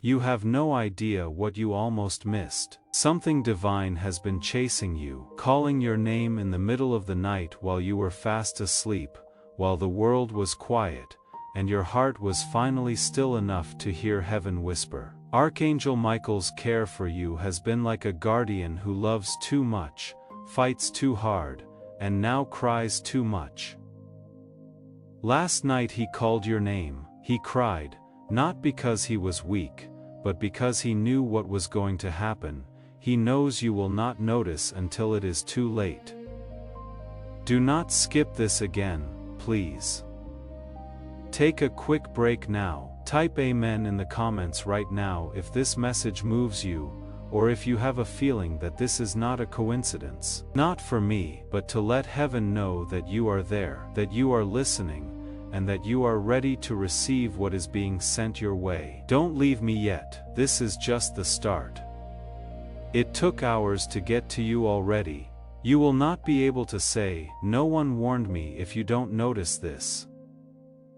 You have no idea what you almost missed. Something divine has been chasing you, calling your name in the middle of the night while you were fast asleep, while the world was quiet, and your heart was finally still enough to hear heaven whisper. Archangel Michael's care for you has been like a guardian who loves too much, fights too hard, and now cries too much. Last night he called your name. He cried, not because he was weak, but because he knew what was going to happen. He knows you will not notice until it is too late. Do not skip this again, please. Take a quick break now. Type Amen in the comments right now if this message moves you, or if you have a feeling that this is not a coincidence. Not for me, but to let heaven know that you are there, that you are listening, and that you are ready to receive what is being sent your way. Don't leave me yet. This is just the start. It took hours to get to you already. You will not be able to say, "No one warned me," if you don't notice this.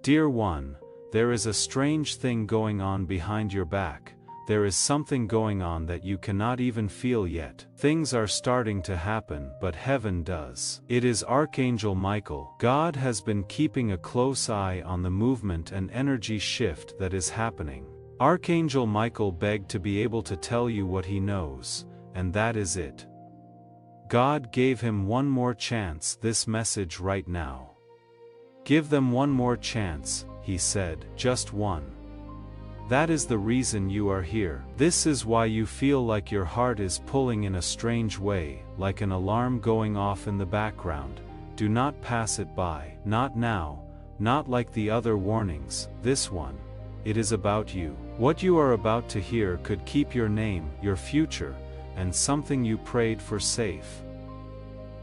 Dear one, there is a strange thing going on behind your back. There is something going on that you cannot even feel yet. Things are starting to happen, but heaven does. It is Archangel Michael. God has been keeping a close eye on the movement and energy shift that is happening. Archangel Michael begged to be able to tell you what he knows, and that is it. God gave him one more chance. This message right now. Give them one more chance, he said, just one. That is the reason you are here. This is why you feel like your heart is pulling in a strange way, like an alarm going off in the background. Do not pass it by. Not now, not like the other warnings. This one. It is about you. What you are about to hear could keep your name, your future, and something you prayed for safe.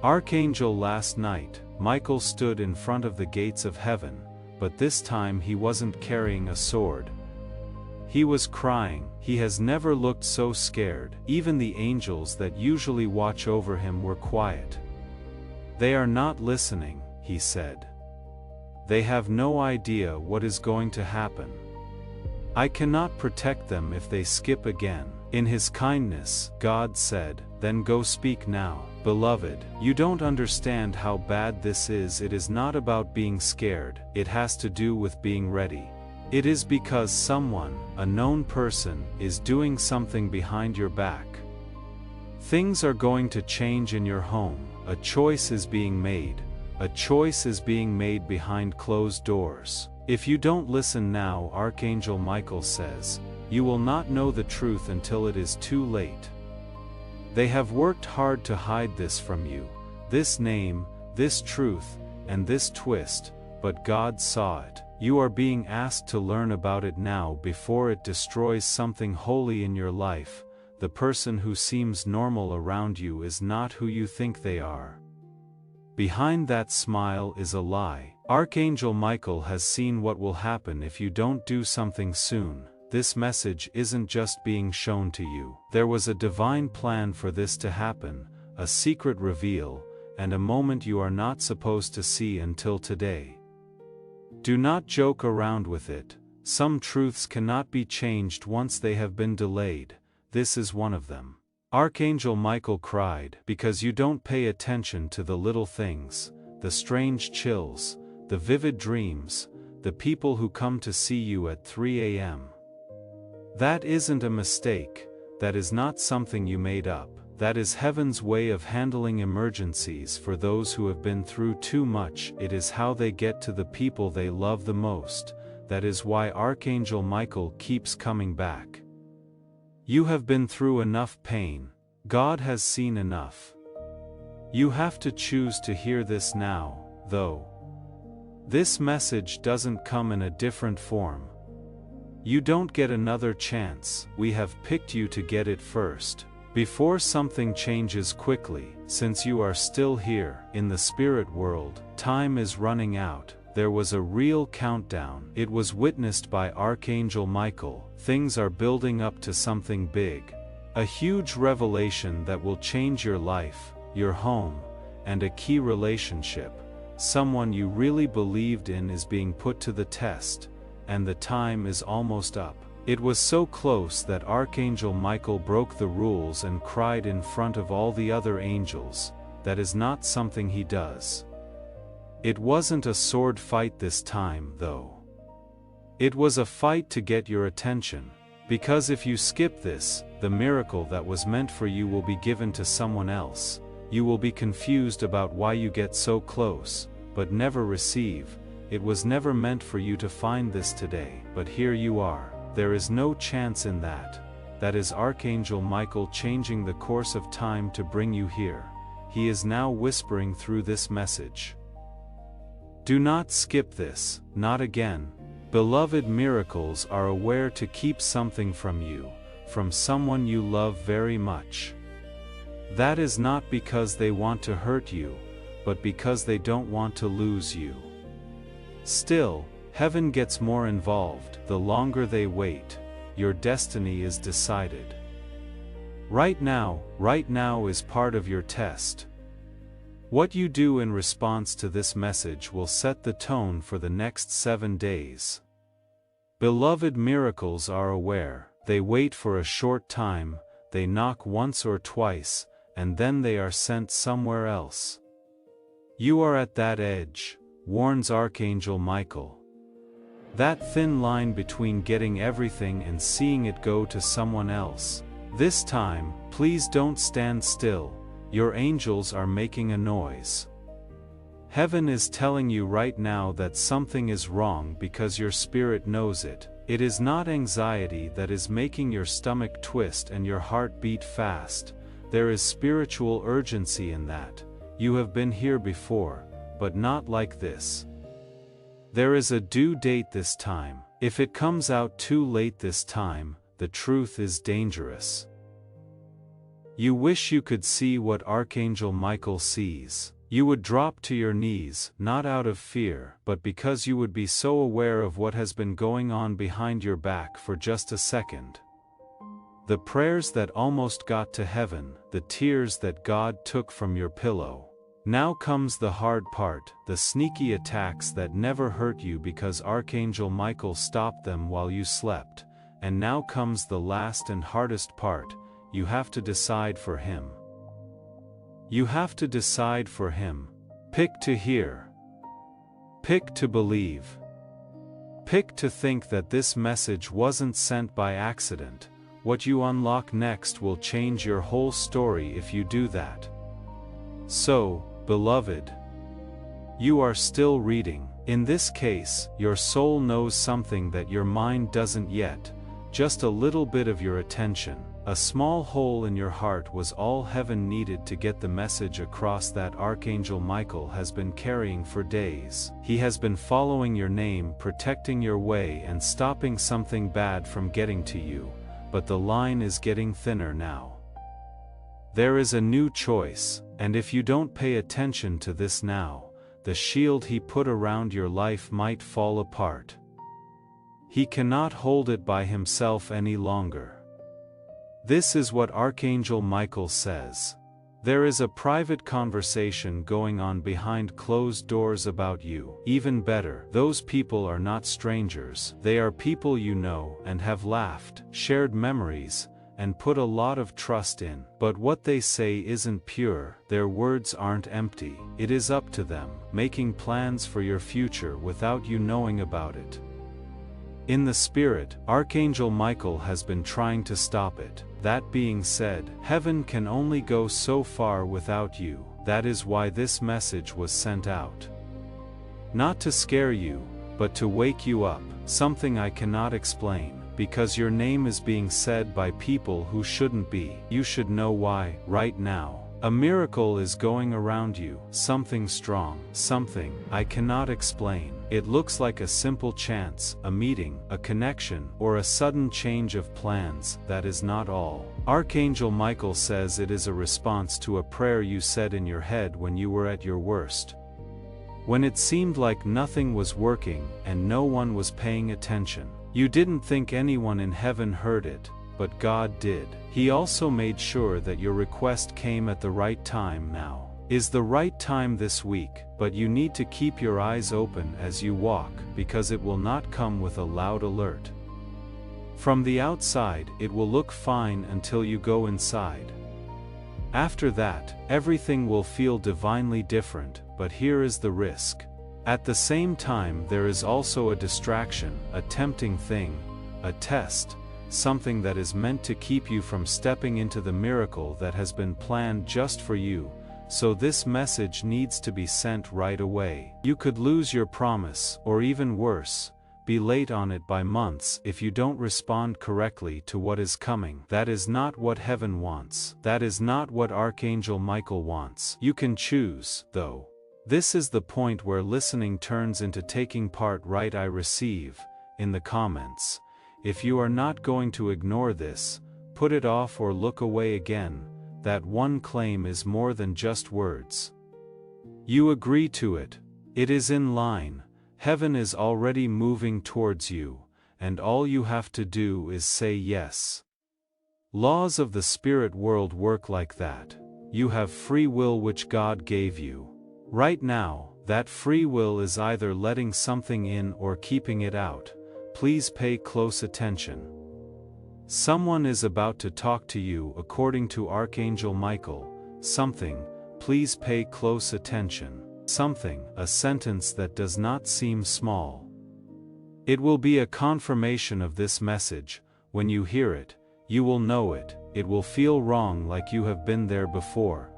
Archangel, last night, Michael stood in front of the gates of heaven, but this time he wasn't carrying a sword. He was crying. He has never looked so scared. Even the angels that usually watch over him were quiet. They are not listening, he said. They have no idea what is going to happen. I cannot protect them if they skip again. In his kindness, God said, then go speak now. Beloved, you don't understand how bad this is. It is not about being scared. It has to do with being ready. It is because someone, a known person, is doing something behind your back. Things are going to change in your home. A choice is being made. A choice is being made behind closed doors. If you don't listen now, Archangel Michael says, you will not know the truth until it is too late. They have worked hard to hide this from you, this name, this truth, and this twist, but God saw it. You are being asked to learn about it now before it destroys something holy in your life. The person who seems normal around you is not who you think they are. Behind that smile is a lie. Archangel Michael has seen what will happen if you don't do something soon. This message isn't just being shown to you. There was a divine plan for this to happen, a secret reveal, and a moment you are not supposed to see until today. Do not joke around with it. Some truths cannot be changed once they have been delayed. This is one of them. Archangel Michael cried, because you don't pay attention to the little things, the strange chills, the vivid dreams, the people who come to see you at 3 a.m. That isn't a mistake. That is not something you made up. That is heaven's way of handling emergencies for those who have been through too much. It is how they get to the people they love the most. That is why Archangel Michael keeps coming back. You have been through enough pain. God has seen enough. You have to choose to hear this now, though. This message doesn't come in a different form. You don't get another chance. We have picked you to get it first. Before something changes quickly, since you are still here, in the spirit world, time is running out. There was a real countdown. It was witnessed by Archangel Michael. Things are building up to something big. A huge revelation that will change your life, your home, and a key relationship. Someone you really believed in is being put to the test, and the time is almost up. It was so close that Archangel Michael broke the rules and cried in front of all the other angels, "That is not something he does." It wasn't a sword fight this time, though. It was a fight to get your attention, because if you skip this, the miracle that was meant for you will be given to someone else. You will be confused about why you get so close, but never receive. It was never meant for you to find this today, but here you are. There is no chance in that. That is Archangel Michael changing the course of time to bring you here. He is now whispering through this message. Do not skip this, not again. Beloved, miracles are aware to keep something from you, from someone you love very much. That is not because they want to hurt you, but because they don't want to lose you. Still, heaven gets more involved. The longer they wait, your destiny is decided. Right now is part of your test. What you do in response to this message will set the tone for the next 7 days. Beloved, miracles are aware. They wait for a short time, they knock once or twice, and then they are sent somewhere else. You are at that edge, warns Archangel Michael. That thin line between getting everything and seeing it go to someone else. This time, please don't stand still. Your angels are making a noise. Heaven is telling you right now that something is wrong because your spirit knows it. It is not anxiety that is making your stomach twist and your heart beat fast. There is spiritual urgency in that. You have been here before, but not like this. There is a due date this time. If it comes out too late this time, the truth is dangerous. You wish you could see what Archangel Michael sees. You would drop to your knees, not out of fear, but because you would be so aware of what has been going on behind your back for just a second. The prayers that almost got to heaven, the tears that God took from your pillow. Now comes the hard part, the sneaky attacks that never hurt you because Archangel Michael stopped them while you slept. And now comes the last and hardest part. You have to decide for him. You have to decide for him. Pick to hear. Pick to believe. Pick to think that this message wasn't sent by accident. What you unlock next will change your whole story if you do that. So, beloved, you are still reading. In this case, your soul knows something that your mind doesn't yet. Just a little bit of your attention. A small hole in your heart was all heaven needed to get the message across that Archangel Michael has been carrying for days. He has been following your name, protecting your way and stopping something bad from getting to you, but the line is getting thinner now. There is a new choice, and if you don't pay attention to this now, the shield he put around your life might fall apart. He cannot hold it by himself any longer. This is what Archangel Michael says. There is a private conversation going on behind closed doors about you. Even better, those people are not strangers. They are people you know and have laughed, shared memories, and put a lot of trust in. But what they say isn't pure. Their words aren't empty. It is up to them, making plans for your future without you knowing about it. In the spirit, Archangel Michael has been trying to stop it. That being said, heaven can only go so far without you. That is why this message was sent out. Not to scare you, but to wake you up, something I cannot explain, because your name is being said by people who shouldn't be. You should know why, right now. A miracle is going around you, something strong, something I cannot explain. It looks like a simple chance, a meeting, a connection, or a sudden change of plans. That is not all. Archangel Michael says it is a response to a prayer you said in your head when you were at your worst. When it seemed like nothing was working and no one was paying attention. You didn't think anyone in heaven heard it, but God did. He also made sure that your request came at the right time. Now is the right time this week, but you need to keep your eyes open as you walk, because it will not come with a loud alert. From the outside, it will look fine until you go inside. After that, everything will feel divinely different, but here is the risk. At the same time, there is also a distraction, a tempting thing, a test, something that is meant to keep you from stepping into the miracle that has been planned just for you, so this message needs to be sent right away. You could lose your promise, or even worse, be late on it by months if you don't respond correctly to what is coming. That is not what heaven wants. That is not what Archangel Michael wants. You can choose, though. This is the point where listening turns into taking part. Right, I receive, in the comments. If you are not going to ignore this, put it off or look away again. That one claim is more than just words. You agree to it. It is in line. Heaven is already moving towards you, and all you have to do is say yes. Laws of the spirit world work like that. You have free will which God gave you. Right now, that free will is either letting something in or keeping it out. Please pay close attention. Someone is about to talk to you according to Archangel Michael. Something, please pay close attention. Something, a sentence that does not seem small. It will be a confirmation of this message. When you hear it, you will know it. It will feel wrong, like you have been there before.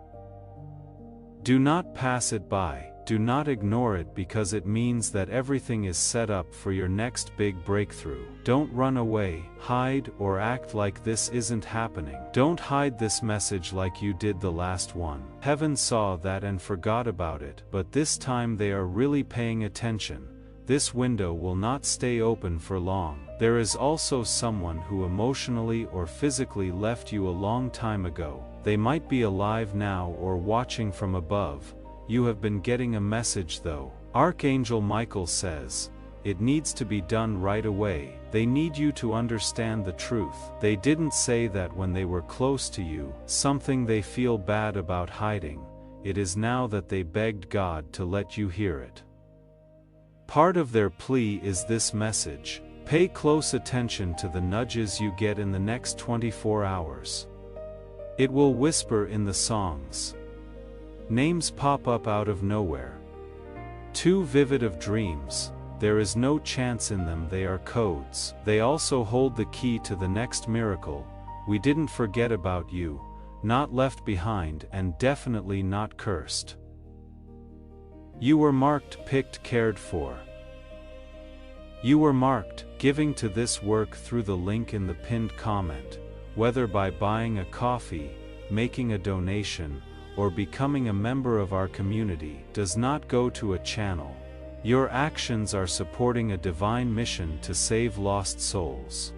Do not pass it by. Do not ignore it, because it means that everything is set up for your next big breakthrough. Don't run away, hide, or act like this isn't happening. Don't hide this message like you did the last one. Heaven saw that and forgot about it, but this time they are really paying attention. This window will not stay open for long. There is also someone who emotionally or physically left you a long time ago. They might be alive now or watching from above. You have been getting a message though. Archangel Michael says, it needs to be done right away. They need you to understand the truth. They didn't say that when they were close to you, something they feel bad about hiding. It is now that they begged God to let you hear it. Part of their plea is this message. Pay close attention to the nudges you get in the next 24 hours. It will whisper in the songs. Names pop up out of nowhere. Too vivid of dreams. There is no chance in them. They are codes. They also hold the key to the next miracle. We didn't forget about you, not left behind, and definitely not cursed. You were marked, picked, cared for. You were marked, giving to this work through the link in the pinned comment, whether by buying a coffee, making a donation, or becoming a member of our community, does not go to a channel. Your actions are supporting a divine mission to save lost souls.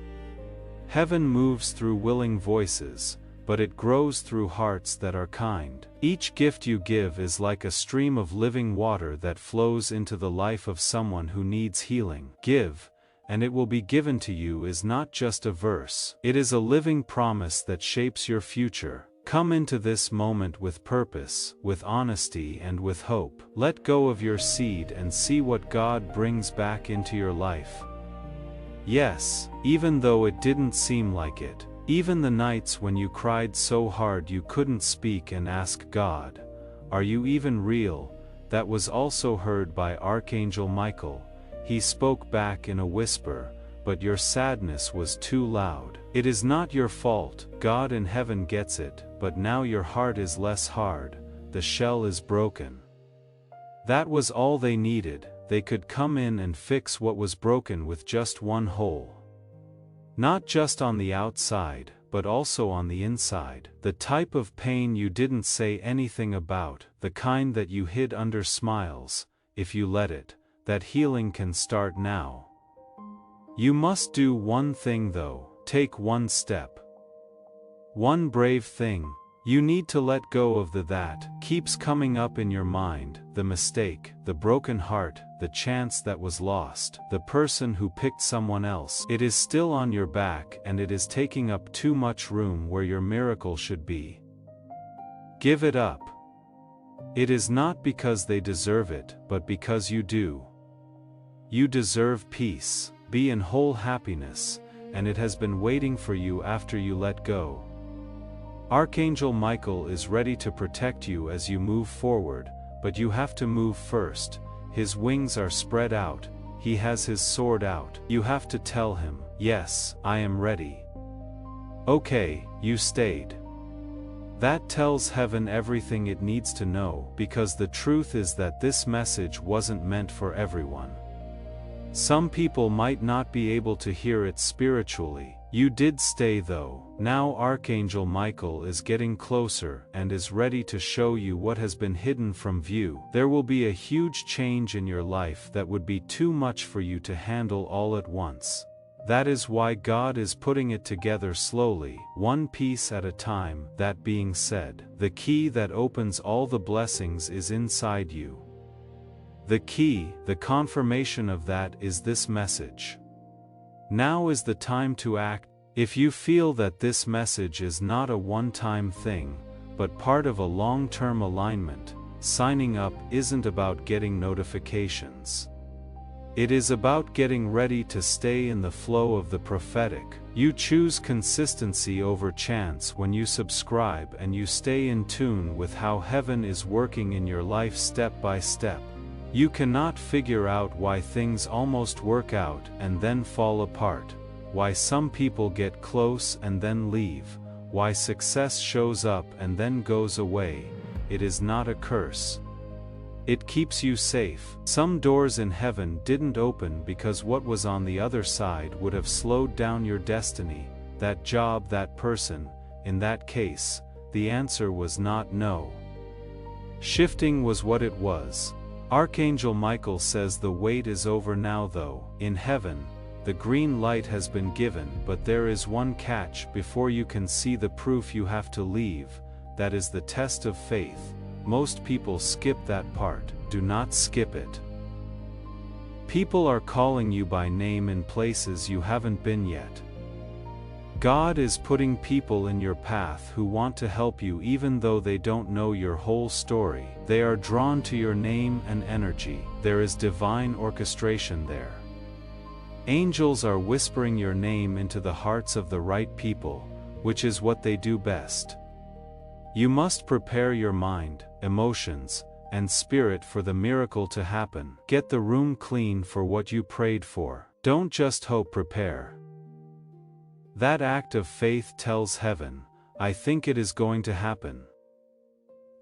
Heaven moves through willing voices, but it grows through hearts that are kind. Each gift you give is like a stream of living water that flows into the life of someone who needs healing. Give, and it will be given to you is not just a verse. It is a living promise that shapes your future. Come into this moment with purpose, with honesty, and with hope. Let go of your seed and see what God brings back into your life. Yes, even though it didn't seem like it. Even the nights when you cried so hard you couldn't speak and ask God, "Are you even real?" That was also heard by Archangel Michael. He spoke back in a whisper, but your sadness was too loud. It is not your fault. God in heaven gets it, but now your heart is less hard. The shell is broken. That was all they needed. They could come in and fix what was broken with just one hole. Not just on the outside, but also on the inside. The type of pain you didn't say anything about, the kind that you hid under smiles, if you let it, that healing can start now. You must do one thing though. Take one step. One brave thing. You need to let go of the that keeps coming up in your mind, the mistake, the broken heart, the chance that was lost, the person who picked someone else. It is still on your back and it is taking up too much room where your miracle should be. Give it up. It is not because they deserve it, but because you do. You deserve peace, be in whole happiness, and it has been waiting for you after you let go. Archangel Michael is ready to protect you as you move forward, but you have to move first. His wings are spread out, he has his sword out. You have to tell him, "Yes, I am ready." Okay, you stayed. That tells heaven everything it needs to know, because the truth is that this message wasn't meant for everyone. Some people might not be able to hear it spiritually. You did stay though. Now Archangel Michael is getting closer and is ready to show you what has been hidden from view. There will be a huge change in your life that would be too much for you to handle all at once. That is why God is putting it together slowly, one piece at a time. That being said, the key that opens all the blessings is inside you. The key, the confirmation of that, is this message. Now is the time to act. If you feel that this message is not a one-time thing, but part of a long-term alignment, signing up isn't about getting notifications. It is about getting ready to stay in the flow of the prophetic. You choose consistency over chance when you subscribe, and you stay in tune with how heaven is working in your life step by step. You cannot figure out why things almost work out and then fall apart, why some people get close and then leave, why success shows up and then goes away. It is not a curse. It keeps you safe. Some doors in heaven didn't open because what was on the other side would have slowed down your destiny, that job, that person. In that case, the answer was not no. Shifting was what it was. Archangel Michael says the wait is over now though. In heaven, the green light has been given, but there is one catch. Before you can see the proof, you have to leave. That is the test of faith. Most people skip that part. Do not skip it. People are calling you by name in places you haven't been yet. God is putting people in your path who want to help you even though they don't know your whole story. They are drawn to your name and energy. There is divine orchestration there. Angels are whispering your name into the hearts of the right people, which is what they do best. You must prepare your mind, emotions, and spirit for the miracle to happen. Get the room clean for what you prayed for. Don't just hope, prepare. That act of faith tells heaven, I think it is going to happen.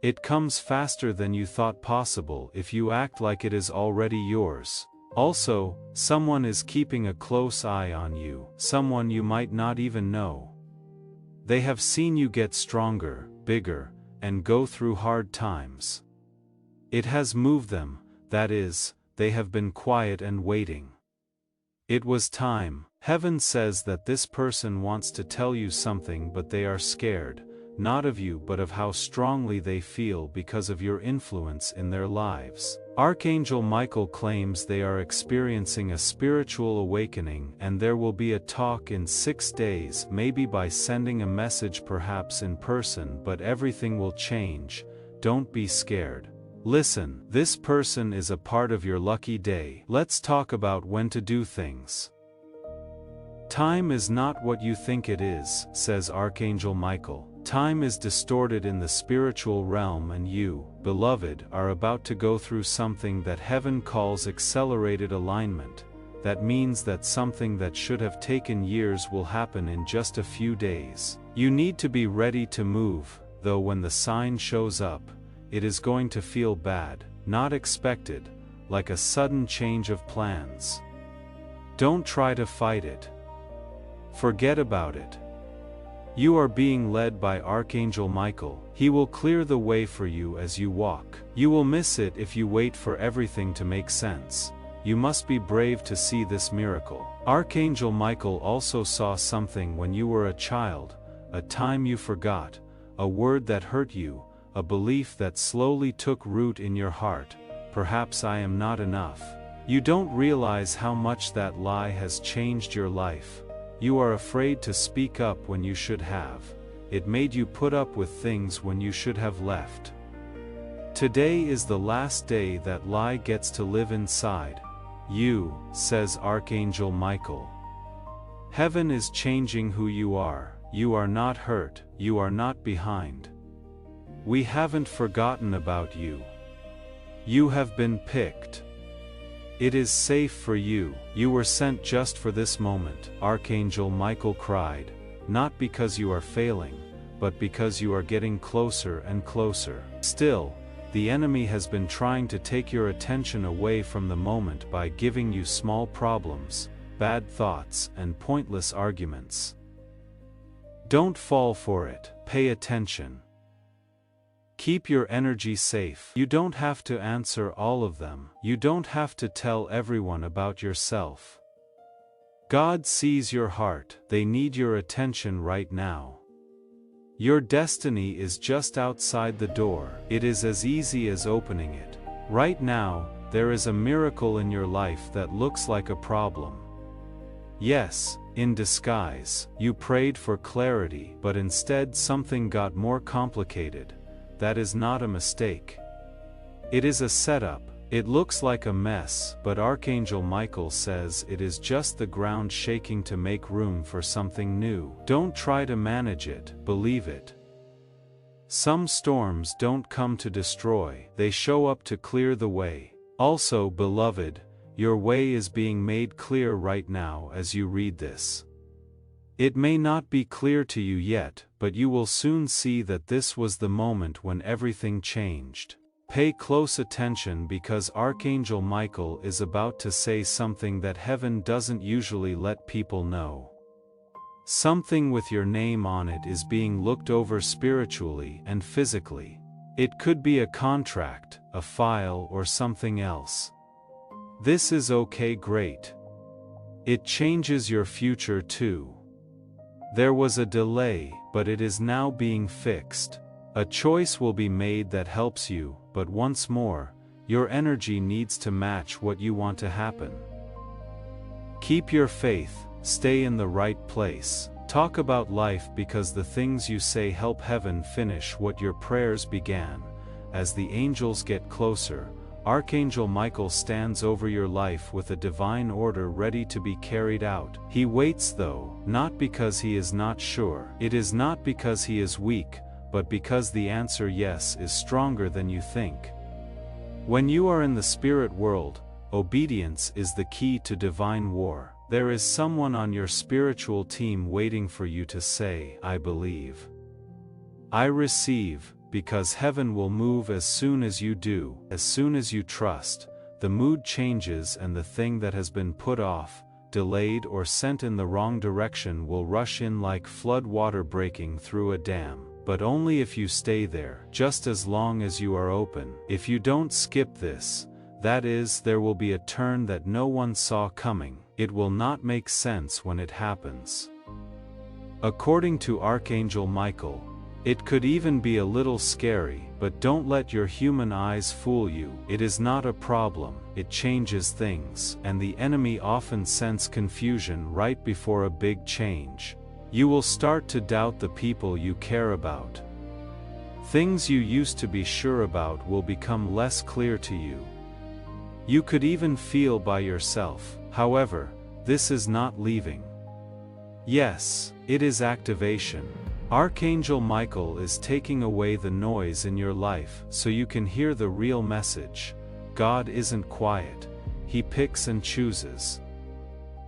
It comes faster than you thought possible if you act like it is already yours. Also, someone is keeping a close eye on you, someone you might not even know. They have seen you get stronger, bigger, and go through hard times. It has moved them, that is, they have been quiet and waiting. It was time. Heaven says that this person wants to tell you something, but they are scared, not of you but of how strongly they feel because of your influence in their lives. Archangel Michael claims they are experiencing a spiritual awakening, and there will be a talk in 6 days, maybe by sending a message, perhaps in person, but everything will change. Don't be scared. Listen, this person is a part of your lucky day. Let's talk about when to do things. Time is not what you think it is, says Archangel Michael. Time is distorted in the spiritual realm, and you, beloved, are about to go through something that heaven calls accelerated alignment. That means that something that should have taken years will happen in just a few days. You need to be ready to move, though when the sign shows up, it is going to feel bad, not expected, like a sudden change of plans. Don't try to fight it. Forget about it. You are being led by Archangel Michael. He will clear the way for you as you walk. You will miss it if you wait for everything to make sense. You must be brave to see this miracle. Archangel Michael also saw something when you were a child, a time you forgot, a word that hurt you, a belief that slowly took root in your heart. Perhaps I am not enough. You don't realize how much that lie has changed your life. You are afraid to speak up when you should have. It made you put up with things when you should have left. Today is the last day that lie gets to live inside you, says Archangel Michael. Heaven is changing who you are. You are not hurt, you are not behind. We haven't forgotten about you. You have been picked. It is safe for you. You were sent just for this moment, Archangel Michael cried, not because you are failing, but because you are getting closer and closer. Still, the enemy has been trying to take your attention away from the moment by giving you small problems, bad thoughts, and pointless arguments. Don't fall for it. Pay attention. Keep your energy safe. You don't have to answer all of them. You don't have to tell everyone about yourself. God sees your heart. They need your attention right now. Your destiny is just outside the door. It is as easy as opening it. Right now, there is a miracle in your life that looks like a problem. Yes, in disguise. You prayed for clarity, but instead something got more complicated. That is not a mistake. It is a setup. It looks like a mess, but Archangel Michael says it is just the ground shaking to make room for something new. Don't try to manage it, believe it. Some storms don't come to destroy, they show up to clear the way. Also, beloved, your way is being made clear right now as you read this. It may not be clear to you yet, but you will soon see that this was the moment when everything changed. Pay close attention because Archangel Michael is about to say something that heaven doesn't usually let people know. Something with your name on it is being looked over spiritually and physically. It could be a contract, a file, or something else. This is okay, great. It changes your future too. There was a delay, but it is now being fixed. A choice will be made that helps you, but once more, your energy needs to match what you want to happen. Keep your faith, stay in the right place. Talk about life because the things you say help heaven finish what your prayers began. As the angels get closer, Archangel Michael stands over your life with a divine order ready to be carried out. He waits though, not because he is not sure. It is not because he is weak, but because the answer yes is stronger than you think. When you are in the spirit world, obedience is the key to divine war. There is someone on your spiritual team waiting for you to say, I believe. I receive, because heaven will move as soon as you do, as soon as you trust. The mood changes and the thing that has been put off, delayed, or sent in the wrong direction will rush in like flood water breaking through a dam. But only if you stay there, just as long as you are open. If you don't skip this, that is, there will be a turn that no one saw coming. It will not make sense when it happens. According to Archangel Michael, it could even be a little scary, but don't let your human eyes fool you. It is not a problem, it changes things, and the enemy often sense confusion right before a big change. You will start to doubt the people you care about. Things you used to be sure about will become less clear to you. You could even feel by yourself. However, this is not leaving. Yes, it is activation. Archangel Michael is taking away the noise in your life so you can hear the real message. God isn't quiet. He picks and chooses.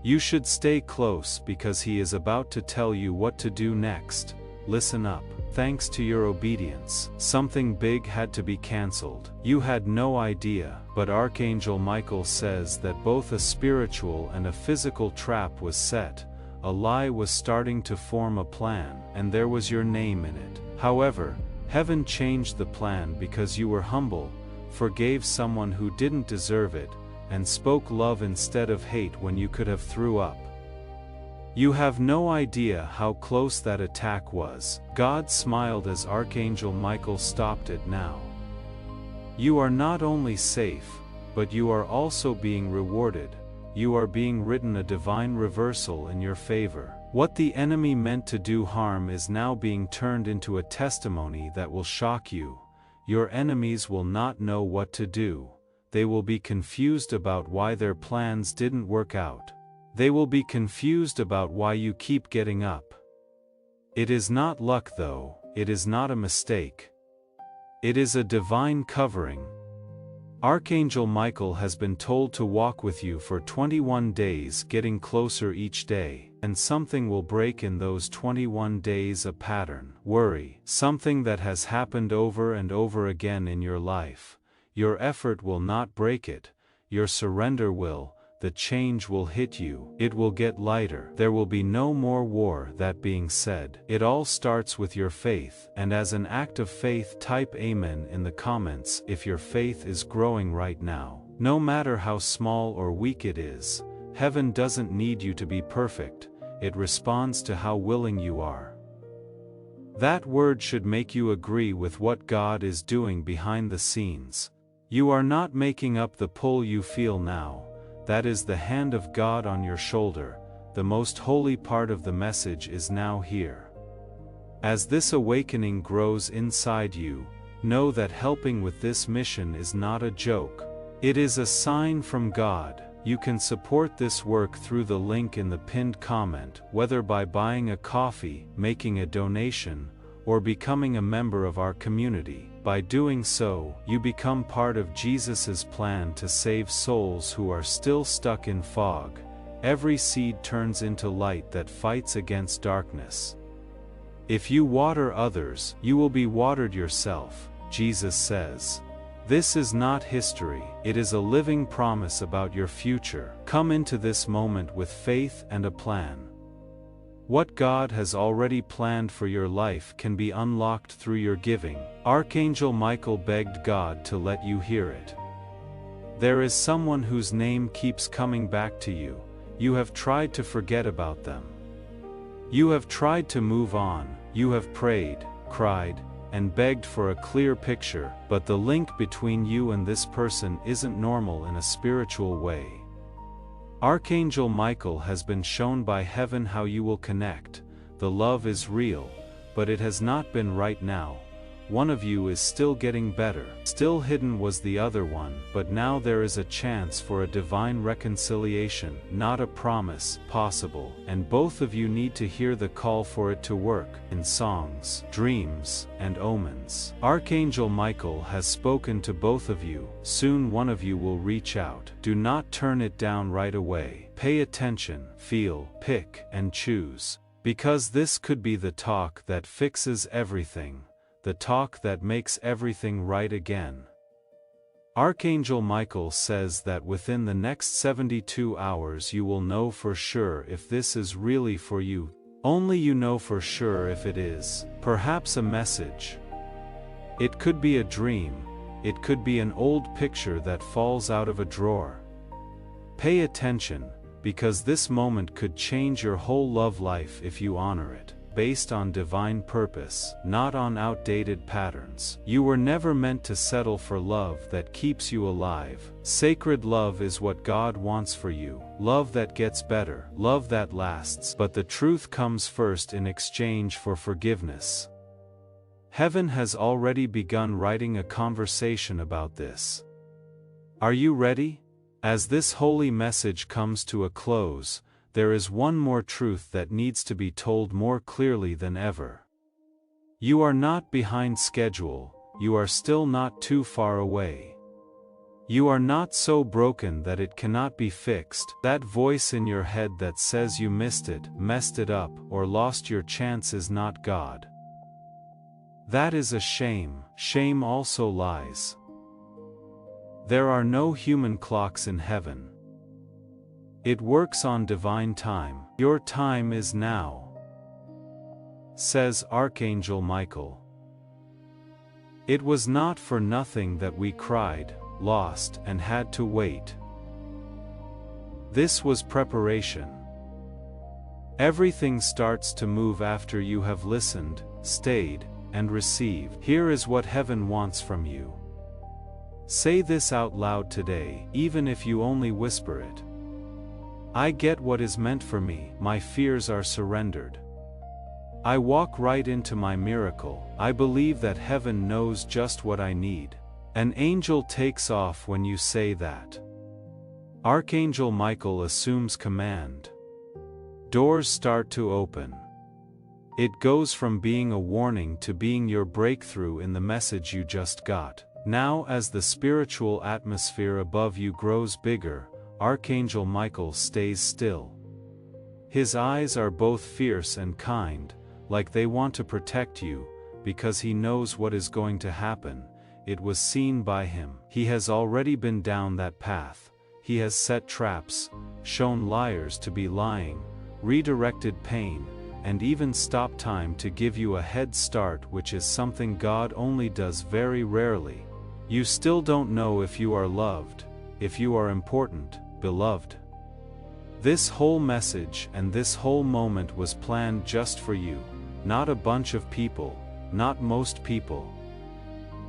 You should stay close because he is about to tell you what to do next. Listen up. Thanks to your obedience, something big had to be cancelled. You had no idea, but Archangel Michael says that both a spiritual and a physical trap was set. A lie was starting to form a plan, and there was your name in it. However, heaven changed the plan because you were humble, forgave someone who didn't deserve it, and spoke love instead of hate when you could have threw up. You have no idea how close that attack was. God smiled as Archangel Michael stopped it now. You are not only safe, but you are also being rewarded. You are being written a divine reversal in your favor. What the enemy meant to do harm is now being turned into a testimony that will shock you. Your enemies will not know what to do. They will be confused about why their plans didn't work out. They will be confused about why you keep getting up. It is not luck though, it is not a mistake. It is a divine covering. Archangel Michael has been told to walk with you for 21 days, getting closer each day, and something will break in those 21 days, a pattern, worry, something that has happened over and over again in your life. Your effort will not break it, your surrender will. The change will hit you, it will get lighter, there will be no more war. That being said, it all starts with your faith, and as an act of faith, type Amen in the comments if your faith is growing right now. No matter how small or weak it is, heaven doesn't need you to be perfect, it responds to how willing you are. That word should make you agree with what God is doing behind the scenes. You are not making up the pull you feel now. That is the hand of God on your shoulder. The most holy part of the message is now here. As this awakening grows inside you, know that helping with this mission is not a joke. It is a sign from God. You can support this work through the link in the pinned comment, whether by buying a coffee, making a donation, or becoming a member of our community. By doing so, you become part of Jesus's plan to save souls who are still stuck in fog. Every seed turns into light that fights against darkness. If you water others, you will be watered yourself, Jesus says. This is not history, it is a living promise about your future. Come into this moment with faith and a plan. What God has already planned for your life can be unlocked through your giving. Archangel Michael begged God to let you hear it. There is someone whose name keeps coming back to you. You have tried to forget about them. You have tried to move on. You have prayed, cried, and begged for a clear picture, but the link between you and this person isn't normal in a spiritual way. Archangel Michael has been shown by heaven how you will connect. The love is real, but it has not been right now. One of you is still getting better. Still hidden was the other one, but now there is a chance for a divine reconciliation, not a promise, possible, and both of you need to hear the call for it to work, in songs, dreams, and omens. Archangel Michael has spoken to both of you. Soon one of you will reach out. Do not turn it down right away. Pay attention, feel, pick, and choose. Because this could be the talk that fixes everything. The talk that makes everything right again. Archangel Michael says that within the next 72 hours you will know for sure if this is really for you. Only you know for sure if it is. Perhaps a message. It could be a dream. It could be an old picture that falls out of a drawer. Pay attention, because this moment could change your whole love life if you honor it. Based on divine purpose, not on outdated patterns. You were never meant to settle for love that keeps you alive. Sacred love is what God wants for you. Love that gets better, love that lasts. But the truth comes first in exchange for forgiveness. Heaven has already begun writing a conversation about this. Are you ready? As this holy message comes to a close, there is one more truth that needs to be told more clearly than ever. You are not behind schedule, you are still not too far away. You are not so broken that it cannot be fixed. That voice in your head that says you missed it, messed it up, or lost your chance is not God. That is a shame. Shame also lies. There are no human clocks in heaven. It works on divine time. Your time is now, says Archangel Michael. It was not for nothing that we cried, lost, and had to wait. This was preparation. Everything starts to move after you have listened, stayed, and received. Here is what heaven wants from you. Say this out loud today, even if you only whisper it. I get what is meant for me, my fears are surrendered. I walk right into my miracle. I believe that heaven knows just what I need. An angel takes off when you say that. Archangel Michael assumes command. Doors start to open. It goes from being a warning to being your breakthrough in the message you just got. Now, as the spiritual atmosphere above you grows bigger, Archangel Michael stays still. His eyes are both fierce and kind, like they want to protect you, because he knows what is going to happen. It was seen by him. He has already been down that path. He has set traps, shown liars to be lying, redirected pain, and even stopped time to give you a head start, which is something God only does very rarely. You still don't know if you are loved, if you are important, beloved. This whole message and this whole moment was planned just for you, not a bunch of people, not most people.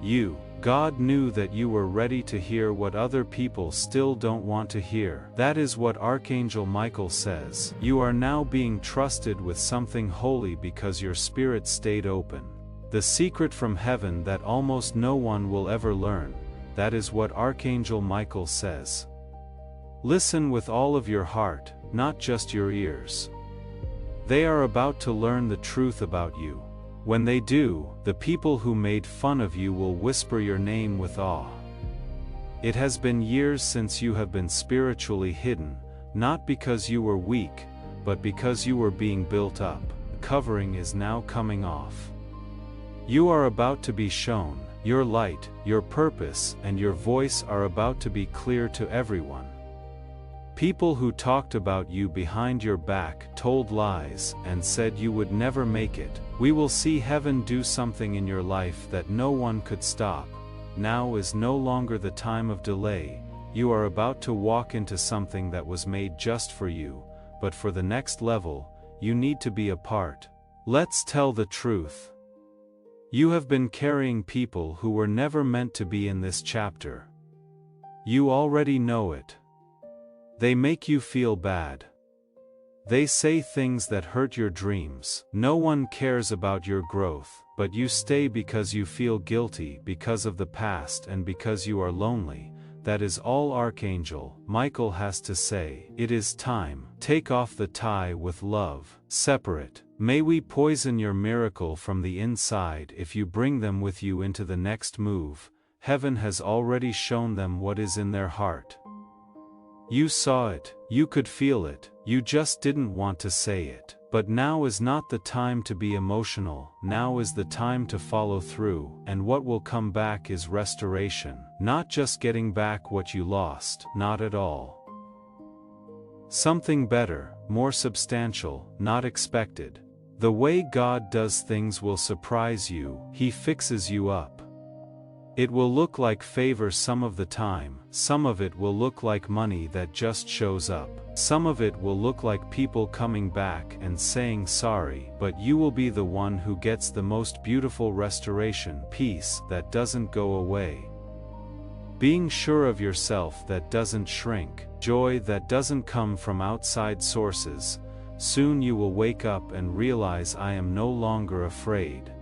You. God knew that you were ready to hear what other people still don't want to hear. That is what Archangel Michael says. You are now being trusted with something holy because your spirit stayed open. The secret from heaven that almost no one will ever learn. That is what Archangel Michael says. Listen with all of your heart, not just your ears. They are about to learn the truth about you. When they do, the people who made fun of you will whisper your name with awe. It has been years since you have been spiritually hidden, not because you were weak, but because you were being built up. The covering is now coming off. You are about to be shown. Your light, your purpose, and your voice are about to be clear to everyone. People who talked about you behind your back, told lies, and said you would never make it. We will see heaven do something in your life that no one could stop. Now is no longer the time of delay. You are about to walk into something that was made just for you, but for the next level, you need to be a part. Let's tell the truth. You have been carrying people who were never meant to be in this chapter. You already know it. They make you feel bad. They say things that hurt your dreams. No one cares about your growth, but you stay because you feel guilty because of the past and because you are lonely. That is all Archangel Michael has to say. It is time. Take off the tie with love. Separate. May we poison your miracle from the inside if you bring them with you into the next move. Heaven has already shown them what is in their heart. You saw it, you could feel it, you just didn't want to say it. But now is not the time to be emotional, now is the time to follow through, and what will come back is restoration. Not just getting back what you lost, not at all. Something better, more substantial, not expected. The way God does things will surprise you. He fixes you up. It will look like favor some of the time, some of it will look like money that just shows up, some of it will look like people coming back and saying sorry, but you will be the one who gets the most beautiful restoration, peace that doesn't go away. Being sure of yourself that doesn't shrink, joy that doesn't come from outside sources. Soon you will wake up and realize I am no longer afraid.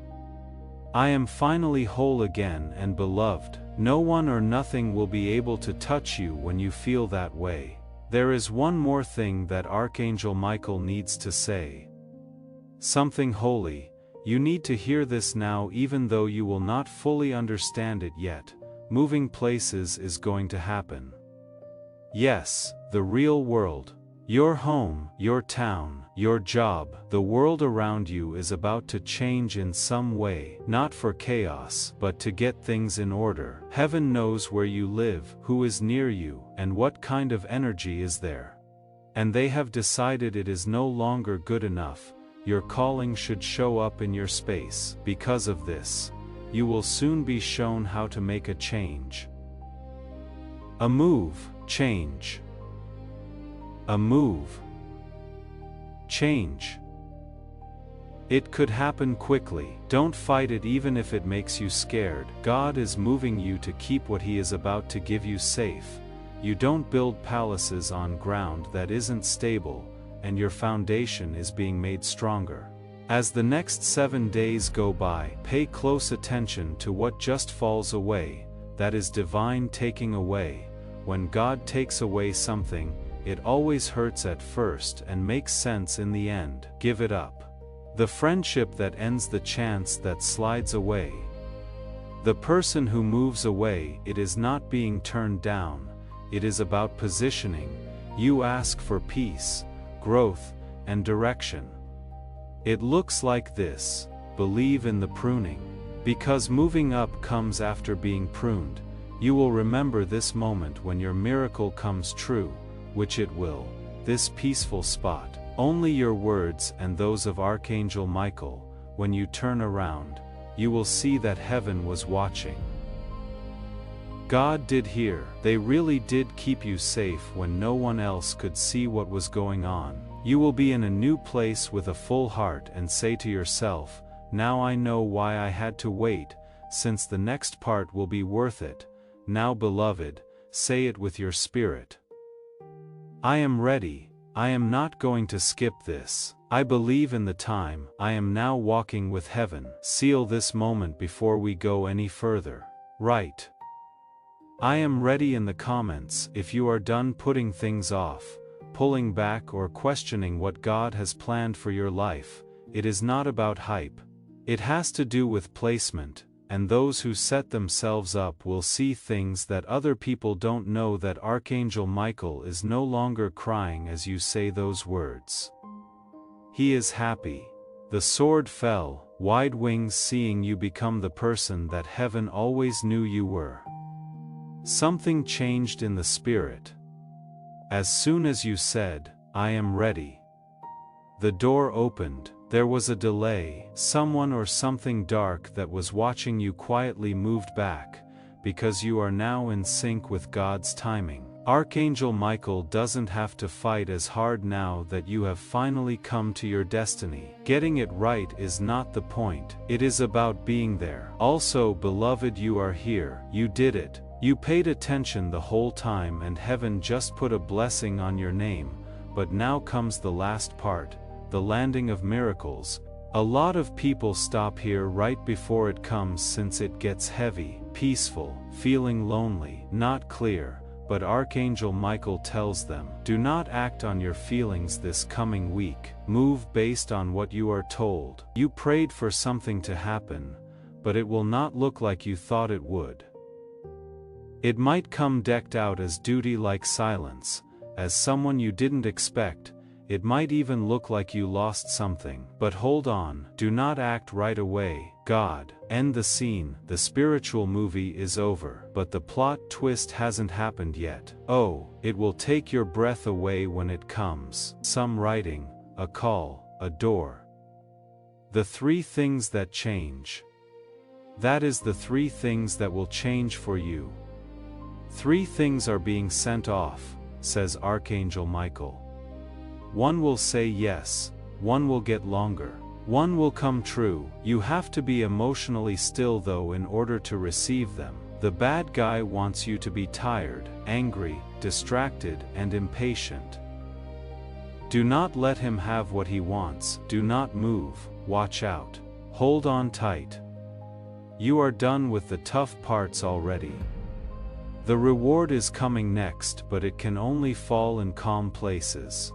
I am finally whole again and beloved. No one or nothing will be able to touch you when you feel that way. There is one more thing that Archangel Michael needs to say. Something holy. You need to hear this now even though you will not fully understand it yet. Moving places is going to happen. Yes, the real world. Your home, your town, your job, the world around you is about to change in some way, not for chaos, but to get things in order. Heaven knows where you live, who is near you, and what kind of energy is there. And they have decided it is no longer good enough. Your calling should show up in your space. Because of this, you will soon be shown how to make a change. A move, change. A move. Change. It could happen quickly. Don't fight it even if it makes you scared. God is moving you to keep what He is about to give you safe. You don't build palaces on ground that isn't stable, and your foundation is being made stronger. As the next 7 days go by, pay close attention to what just falls away, that is divine taking away. when God takes away something, it always hurts at first and makes sense in the end. Give it up. The friendship that ends, the chance that slides away. The person who moves away, it is not being turned down, it is about positioning. You ask for peace, growth, and direction. It looks like this: believe in the pruning. Because moving up comes after being pruned. You will remember this moment when your miracle comes true, which it will, this peaceful spot. Only your words and those of Archangel Michael, when you turn around, you will see that heaven was watching. God did hear. They really did keep you safe when no one else could see what was going on. You will be in a new place with a full heart and say to yourself, now I know why I had to wait, since the next part will be worth it. Now, beloved, say it with your spirit. I am ready. I am not going to skip this. I believe in the time. I am now walking with heaven. Seal this moment before we go any further. Write. I am ready in the comments if you are done putting things off, pulling back, or questioning what God has planned for your life. It is not about hype. It has to do with placement, and those who set themselves up will see things that other people don't know. That Archangel Michael is no longer crying as you say those words. He is happy. The sword fell, wide wings, seeing you become the person that heaven always knew you were. Something changed in the spirit. As soon as you said, I am ready, the door opened. There was a delay. Someone or something dark that was watching you quietly moved back, because you are now in sync with God's timing. Archangel Michael doesn't have to fight as hard now that you have finally come to your destiny. Getting it right is not the point. It is about being there. Also, beloved, you are here. You did it. You paid attention the whole time, and heaven just put a blessing on your name. But now comes the last part. The landing of miracles. A lot of people stop here right before it comes, since it gets heavy, peaceful, feeling lonely, not clear. But Archangel Michael tells them, do not act on your feelings this coming week. Move based on what you are told. You prayed for something to happen, but it will not look like you thought it would. It might come decked out as duty, like silence, as someone you didn't expect. It might even look like you lost something. But hold on, do not act right away. God, end the scene. The spiritual movie is over, but the plot twist hasn't happened yet. Oh, it will take your breath away when it comes. Some writing, a call, a door. The three things that change. That is the three things that will change for you. Three things are being sent off, says Archangel Michael. One will say yes, one will get longer, one will come true. You have to be emotionally still though in order to receive them. The bad guy wants you to be tired, angry, distracted, and impatient. Do not let him have what he wants. Do not move. Watch out. Hold on tight. You are done with the tough parts already. The reward is coming next, but it can only fall in calm places.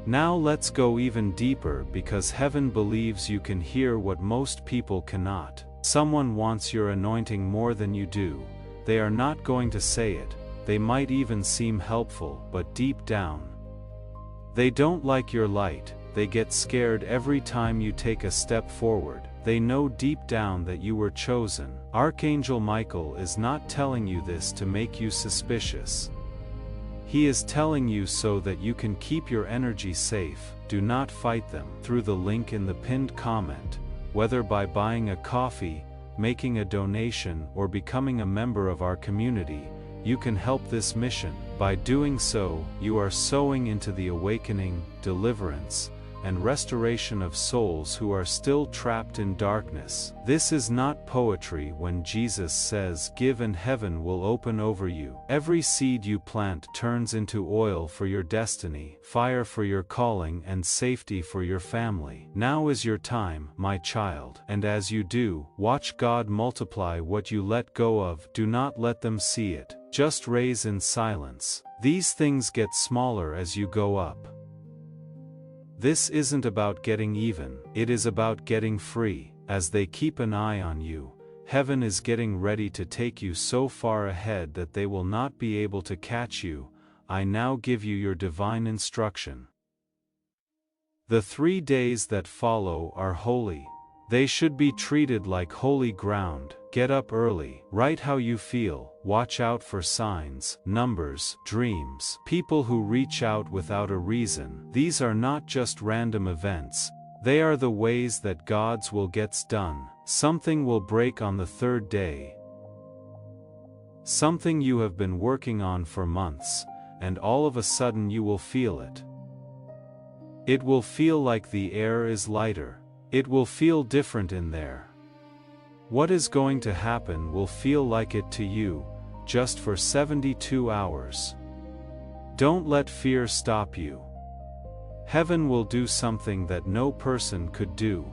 Now let's go even deeper, because heaven believes you can hear what most people cannot. Someone wants your anointing more than you do. They are not going to say it. They might even seem helpful, but deep down, they don't like your light. They get scared every time you take a step forward. They know deep down that you were chosen. Archangel Michael is not telling you this to make you suspicious. He is telling you so that you can keep your energy safe. Do not fight them. Through the link in the pinned comment, whether by buying a coffee, making a donation, or becoming a member of our community, you can help this mission. By doing so, you are sowing into the awakening, deliverance, and restoration of souls who are still trapped in darkness. This is not poetry when Jesus says, "Give and heaven will open over you." Every seed you plant turns into oil for your destiny, fire for your calling, and safety for your family. Now is your time, my child. And as you do, watch God multiply what you let go of. Do not let them see it. Just raise in silence. These things get smaller as you go up. This isn't about getting even, it is about getting free. As they keep an eye on you, heaven is getting ready to take you so far ahead that they will not be able to catch you. I now give you your divine instruction. The 3 days that follow are holy. They should be treated like holy ground. Get up early, write how you feel, watch out for signs, numbers, dreams, people who reach out without a reason. These are not just random events, they are the ways that God's will gets done. Something will break on the 3rd day. Something you have been working on for months, and all of a sudden you will feel it. It will feel like the air is lighter. It will feel different in there. What is going to happen will feel like it to you, just for 72 hours. Don't let fear stop you. Heaven will do something that no person could do.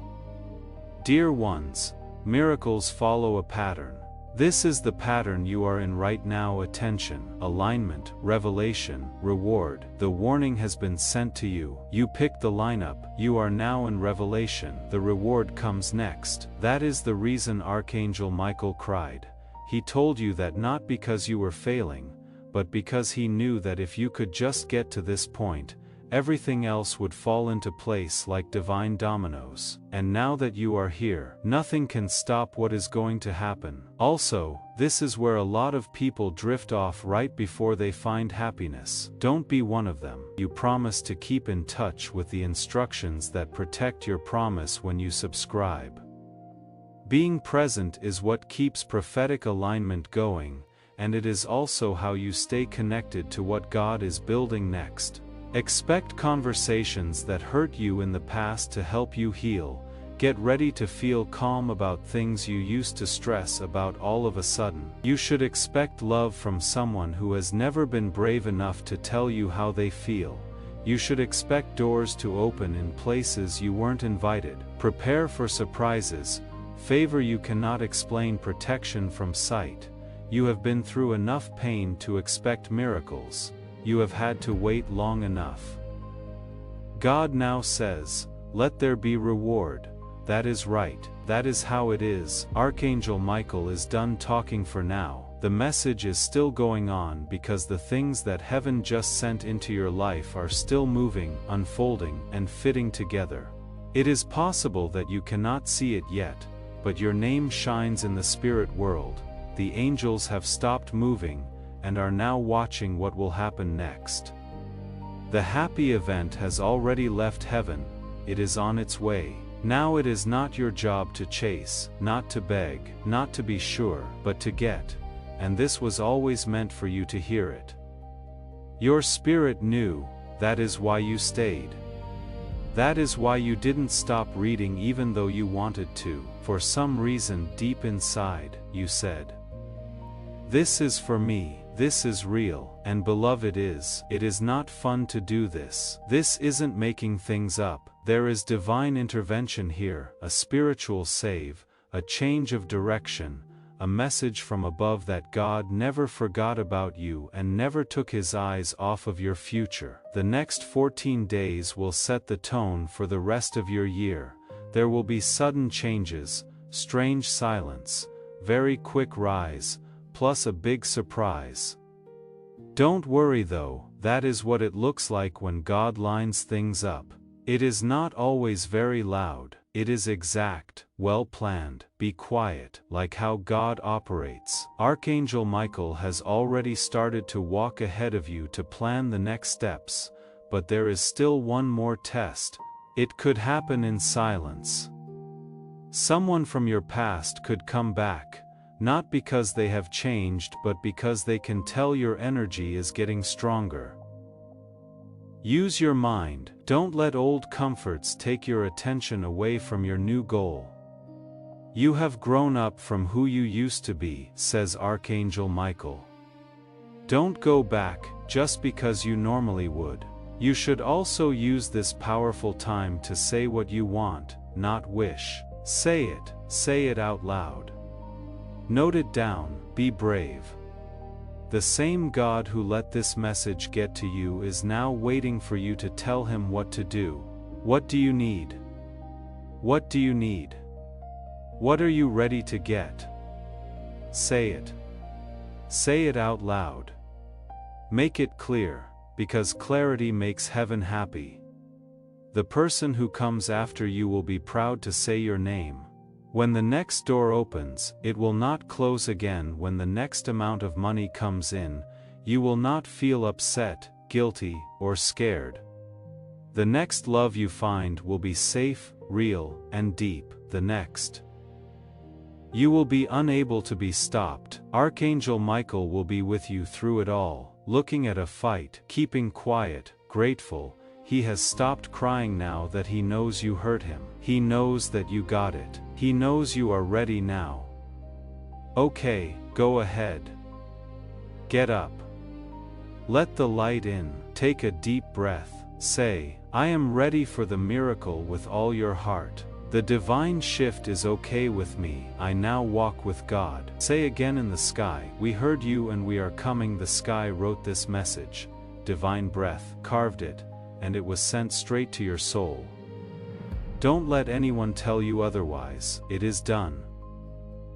Dear ones, miracles follow a pattern. This is the pattern you are in right now. Attention, alignment, revelation, reward. The warning has been sent to you. You picked the lineup. You are now in revelation. The reward comes next. That is the reason Archangel Michael cried. He told you that not because you were failing, but because he knew that if you could just get to this point, everything else would fall into place like divine dominoes. And now that you are here, nothing can stop what is going to happen. Also, this is where a lot of people drift off right before they find happiness. Don't be one of them. You promise to keep in touch with the instructions that protect your promise when you subscribe. Being present is what keeps prophetic alignment going, and it is also how you stay connected to what God is building next. Expect conversations that hurt you in the past to help you heal. Get ready to feel calm about things you used to stress about all of a sudden. You should expect love from someone who has never been brave enough to tell you how they feel. You should expect doors to open in places you weren't invited. Prepare for surprises, favor you cannot explain, protection from sight. You have been through enough pain to expect miracles. You have had to wait long enough. God now says, let there be reward. That is right. That is how it is. Archangel Michael is done talking for now. The message is still going on because the things that heaven just sent into your life are still moving, unfolding, and fitting together. It is possible that you cannot see it yet, but your name shines in the spirit world. The angels have stopped moving, and are now watching what will happen next. The happy event has already left heaven, it is on its way. Now it is not your job to chase, not to beg, not to be sure, but to get, and this was always meant for you to hear it. Your spirit knew, that is why you stayed. That is why you didn't stop reading even though you wanted to. For some reason deep inside, you said, "This is for me. This is real." And beloved, it is not fun to do this. This isn't making things up. There is divine intervention here, a spiritual save, a change of direction, a message from above that God never forgot about you and never took his eyes off of your future. The next 14 days will set the tone for the rest of your year. There will be sudden changes, strange silence, very quick rise, plus a big surprise. Don't worry though, that is what it looks like when God lines things up. It is not always very loud, it is exact, well planned. Be quiet, like how God operates. Archangel Michael has already started to walk ahead of you to plan the next steps, but there is still one more test. It could happen in silence. Someone from your past could come back. Not because they have changed but because they can tell your energy is getting stronger. Use your mind, don't let old comforts take your attention away from your new goal. You have grown up from who you used to be, says Archangel Michael. Don't go back, just because you normally would. You should also use this powerful time to say what you want, not wish. Say it out loud. Note it down, be brave. The same God who let this message get to you is now waiting for you to tell him what to do. What do you need? What do you need? What are you ready to get? Say it. Say it out loud. Make it clear, because clarity makes heaven happy. The person who comes after you will be proud to say your name. When the next door opens, it will not close again. When the next amount of money comes in, you will not feel upset, guilty, or scared. The next love you find will be safe, real, and deep. The next, you will be unable to be stopped. Archangel Michael will be with you through it all, looking at a fight, keeping quiet, grateful. He has stopped crying now that he knows you hurt him. He knows that you got it. He knows you are ready now. Okay, go ahead. Get up. Let the light in. Take a deep breath. Say, I am ready for the miracle with all your heart. The divine shift is okay with me. I now walk with God. Say again in the sky, we heard you and we are coming. The sky wrote this message. Divine breath carved it, and it was sent straight to your soul. Don't let anyone tell you otherwise. It is done.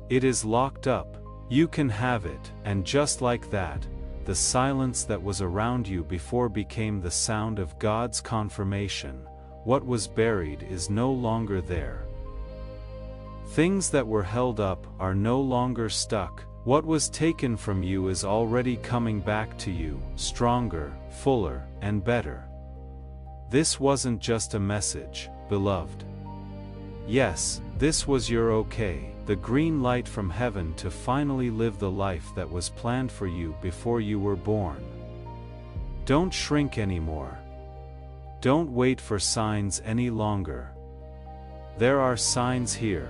It is locked up. You can have it. And just like that, the silence that was around you before became the sound of God's confirmation. What was buried is no longer there. Things that were held up are no longer stuck. What was taken from you is already coming back to you, stronger, fuller, and better. This wasn't just a message, beloved. Yes, this was your okay, the green light from heaven to finally live the life that was planned for you before you were born. Don't shrink anymore. Don't wait for signs any longer. There are signs here.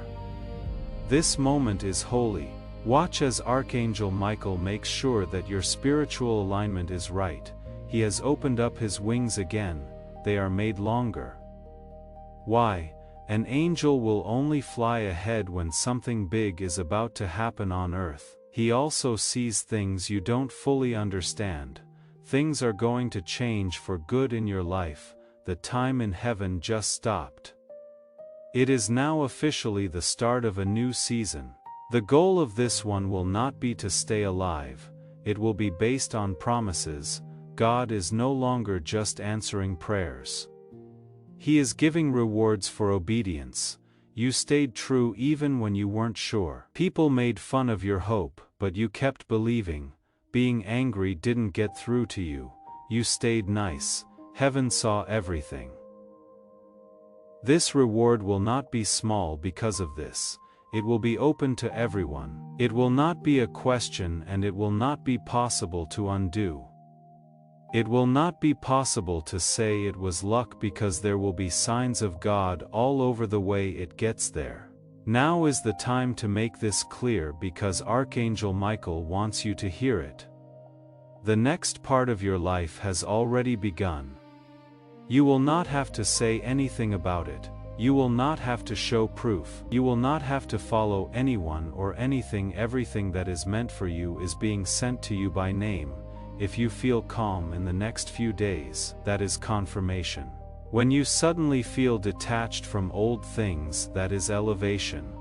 This moment is holy. Watch as Archangel Michael makes sure that your spiritual alignment is right. He has opened up his wings again. They are made longer. Why? An angel will only fly ahead when something big is about to happen on earth. He also sees things you don't fully understand. Things are going to change for good in your life. The time in heaven just stopped. It is now officially the start of a new season. The goal of this one will not be to stay alive. It will be based on promises. God is no longer just answering prayers. He is giving rewards for obedience. You stayed true even when you weren't sure. People made fun of your hope, but you kept believing. Being angry didn't get through to you. You stayed nice. Heaven saw everything. This reward will not be small because of this. It will be open to everyone. It will not be a question and it will not be possible to undo. It will not be possible to say it was luck because there will be signs of God all over the way it gets there. Now is the time to make this clear because Archangel Michael wants you to hear it. The next part of your life has already begun. You will not have to say anything about it. You will not have to show proof. You will not have to follow anyone or anything. Everything that is meant for you is being sent to you by name. If you feel calm in the next few days, that is confirmation. When you suddenly feel detached from old things, that is elevation.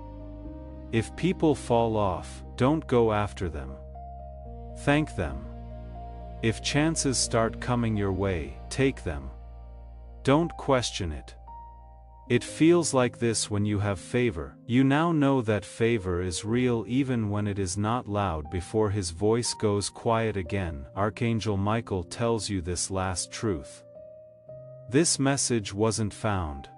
If people fall off, don't go after them. Thank them. If chances start coming your way, take them. Don't question it. It feels like this when you have favor. You now know that favor is real even when it is not loud. Before his voice goes quiet again, Archangel Michael tells you this last truth. This message wasn't found.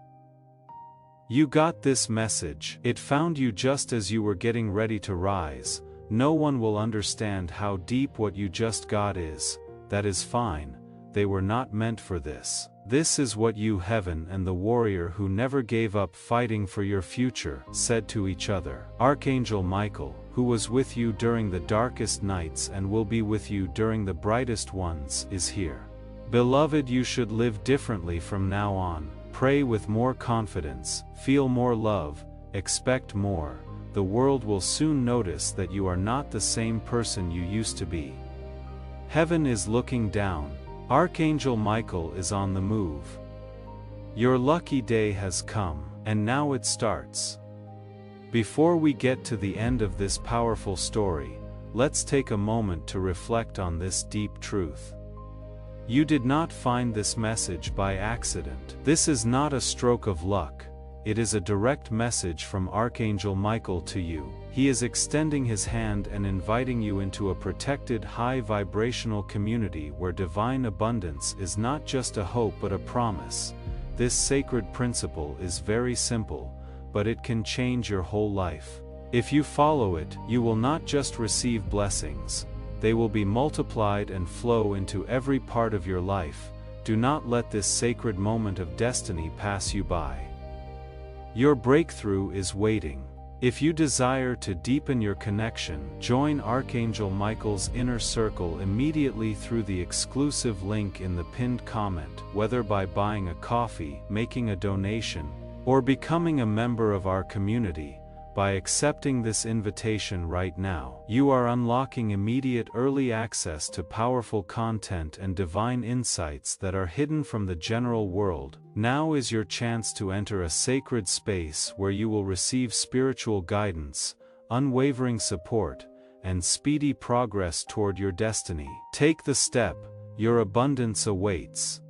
You got this message. It found you just as you were getting ready to rise. No one will understand how deep what you just got is. That is fine. they were not meant for this. This is what you, Heaven, and the warrior who never gave up fighting for your future, said to each other. Archangel Michael, who was with you during the darkest nights and will be with you during the brightest ones, is here. Beloved, you should live differently from now on. Pray with more confidence, feel more love, expect more. The world will soon notice that you are not the same person you used to be. Heaven is looking down. Archangel Michael is on the move. Your lucky day has come, and now it starts. Before we get to the end of this powerful story, let's take a moment to reflect on this deep truth. You did not find this message by accident. This is not a stroke of luck. It is a direct message from Archangel Michael to you. He is extending his hand and inviting you into a protected, high-vibrational community where divine abundance is not just a hope but a promise. This sacred principle is very simple, but it can change your whole life. If you follow it, you will not just receive blessings. They will be multiplied and flow into every part of your life. Do not let this sacred moment of destiny pass you by. Your breakthrough is waiting. If you desire to deepen your connection, join Archangel Michael's inner circle immediately through the exclusive link in the pinned comment, whether by buying a coffee, making a donation, or becoming a member of our community. By accepting this invitation right now, you are unlocking immediate early access to powerful content and divine insights that are hidden from the general world. Now is your chance to enter a sacred space where you will receive spiritual guidance, unwavering support, and speedy progress toward your destiny. Take the step, your abundance awaits.